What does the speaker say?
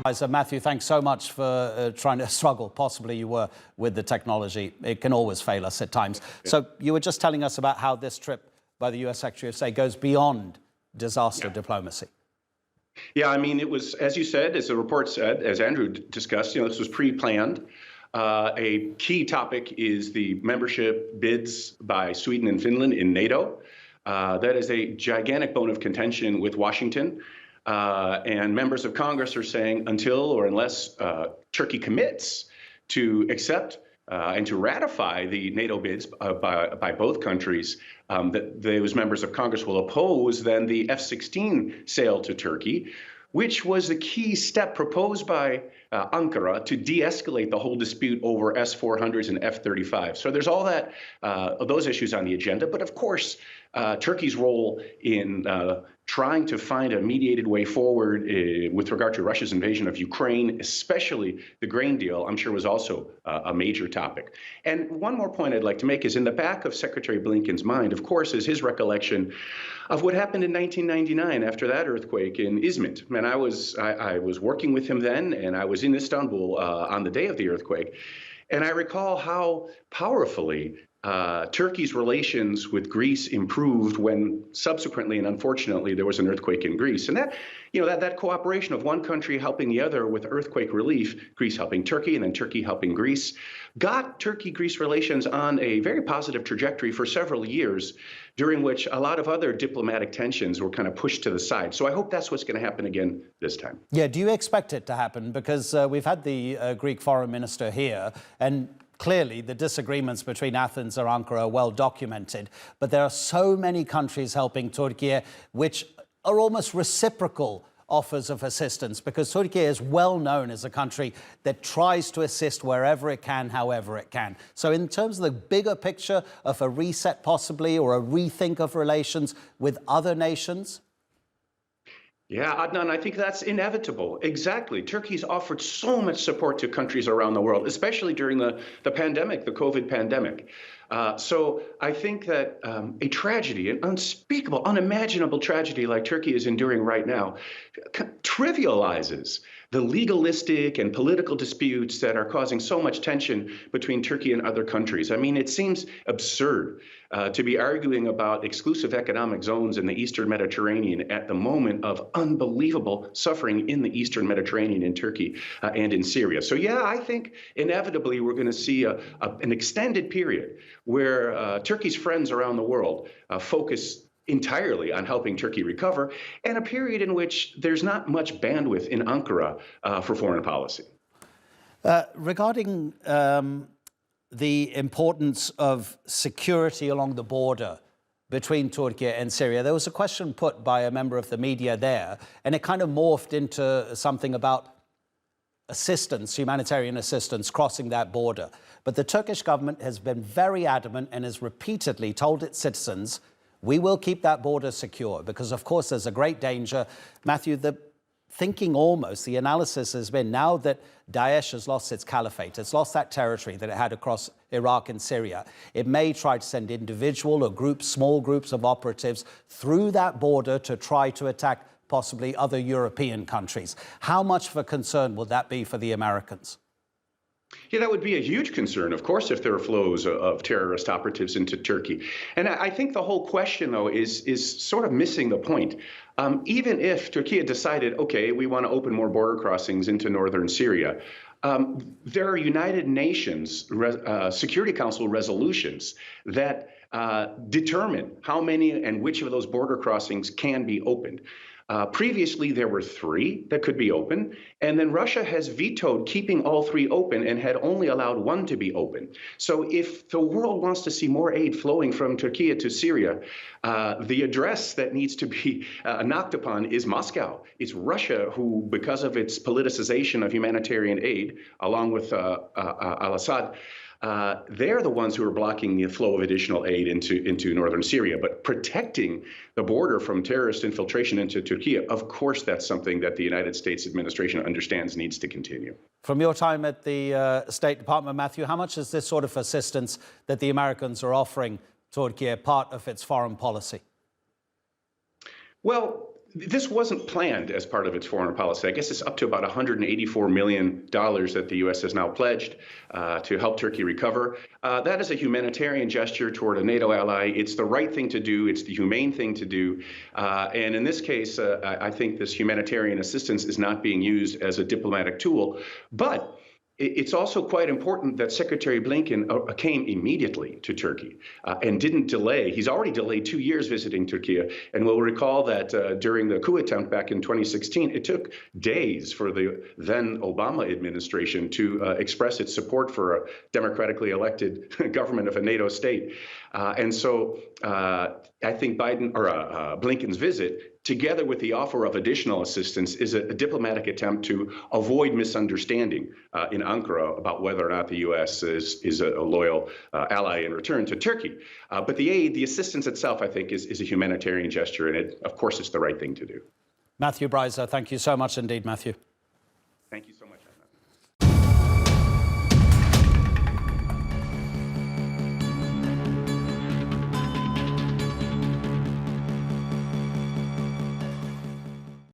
Bryza. Matthew, thanks so much for trying to struggle, possibly you were, with the technology. It can always fail us at times. So you were just telling us about how this trip by the US Secretary of State goes beyond disaster diplomacy. Yeah, I mean, it was, as you said, as the report said, as Andrew discussed, this was pre-planned. A key topic is the membership bids by Sweden and Finland in NATO. That is a gigantic bone of contention with Washington. And members of Congress are saying until or unless Turkey commits to accept and to ratify the NATO bids by both countries, that those members of Congress will oppose then the F-16 sale to Turkey, which was the key step proposed by Ankara to de-escalate the whole dispute over S-400s and F-35. So there's all that, those issues on the agenda. But of course, Turkey's role in trying to find a mediated way forward with regard to Russia's invasion of Ukraine, especially the grain deal, I'm sure was also a major topic. And one more point I'd like to make is in the back of Secretary Blinken's mind, of course, is his recollection of what happened in 1999 after that earthquake in Izmit. And I was working with him then, and I was in Istanbul on the day of the earthquake. And I recall how powerfully Turkey's relations with Greece improved when subsequently and unfortunately there was an earthquake in Greece. And that cooperation of one country helping the other with earthquake relief, Greece helping Turkey and then Turkey helping Greece, got Turkey-Greece relations on a very positive trajectory for several years, during which a lot of other diplomatic tensions were kind of pushed to the side. So I hope that's what's going to happen again this time. Yeah, do you expect it to happen? Because we've had the Greek foreign minister here, and clearly, the disagreements between Athens and Ankara are well documented, but there are so many countries helping Türkiye, which are almost reciprocal offers of assistance, because Türkiye is well known as a country that tries to assist wherever it can, however it can. So in terms of the bigger picture of a reset possibly, or a rethink of relations with other nations? Yeah, Adnan, I think that's inevitable. Exactly. Turkey's offered so much support to countries around the world, especially during the pandemic, the COVID pandemic. So I think that a tragedy, an unspeakable, unimaginable tragedy like Turkey is enduring right now, trivializes the legalistic and political disputes that are causing so much tension between Turkey and other countries. I mean, it seems absurd to be arguing about exclusive economic zones in the Eastern Mediterranean at the moment of unbelievable suffering in the Eastern Mediterranean, in Turkey and in Syria. So yeah, I think inevitably we're going to see an extended period where Turkey's friends around the world focus entirely on helping Turkey recover, and a period in which there's not much bandwidth in Ankara for foreign policy. Regarding the importance of security along the border between Türkiye and Syria, there was a question put by a member of the media there, and it kind of morphed into something about assistance, humanitarian assistance, crossing that border. But the Turkish government has been very adamant and has repeatedly told its citizens, we will keep that border secure, because, of course, there's a great danger. Matthew, the thinking almost, the analysis has been now that Daesh has lost its caliphate, it's lost that territory that it had across Iraq and Syria. It may try to send individual or groups, small groups of operatives through that border to try to attack possibly other European countries. How much of a concern would that be for the Americans? Yeah, that would be a huge concern, of course, if there are flows of terrorist operatives into Turkey. And I think the whole question, though, is sort of missing the point. Even if Turkey decided, OK, we want to open more border crossings into northern Syria, there are United Nations Security Council resolutions that determine how many and which of those border crossings can be opened. Previously, there were 3 that could be open, and then Russia has vetoed keeping all 3 open and had only allowed 1 to be open. So if the world wants to see more aid flowing from Turkey to Syria, the address that needs to be knocked upon is Moscow. It's Russia who, because of its politicization of humanitarian aid, along with al-Assad, they're the ones who are blocking the flow of additional aid into northern Syria. But protecting the border from terrorist infiltration into Turkey, of course, that's something that the United States administration understands needs to continue. From your time at the State Department, Matthew, how much is this sort of assistance that the Americans are offering Turkey part of its foreign policy? Well, This wasn't planned as part of its foreign policy. I guess it's up to about $184 million that the U.S. has now pledged to help Turkey recover. That is a humanitarian gesture toward a NATO ally. It's the right thing to do. It's the humane thing to do. And in this case, I think this humanitarian assistance is not being used as a diplomatic tool. But it's also quite important that Secretary Blinken came immediately to Turkey and didn't delay. He's already delayed 2 years visiting Turkey. And we'll recall that during the coup attempt back in 2016, it took days for the then Obama administration to express its support for a democratically elected government of a NATO state. And so I think Blinken's visit, together with the offer of additional assistance, is a diplomatic attempt to avoid misunderstanding in Ankara about whether or not the U.S. is a loyal ally in return to Turkey. But the assistance itself, I think, is a humanitarian gesture, and of course, it's the right thing to do. Matthew Bryza, thank you so much indeed, Matthew. Thank you so much.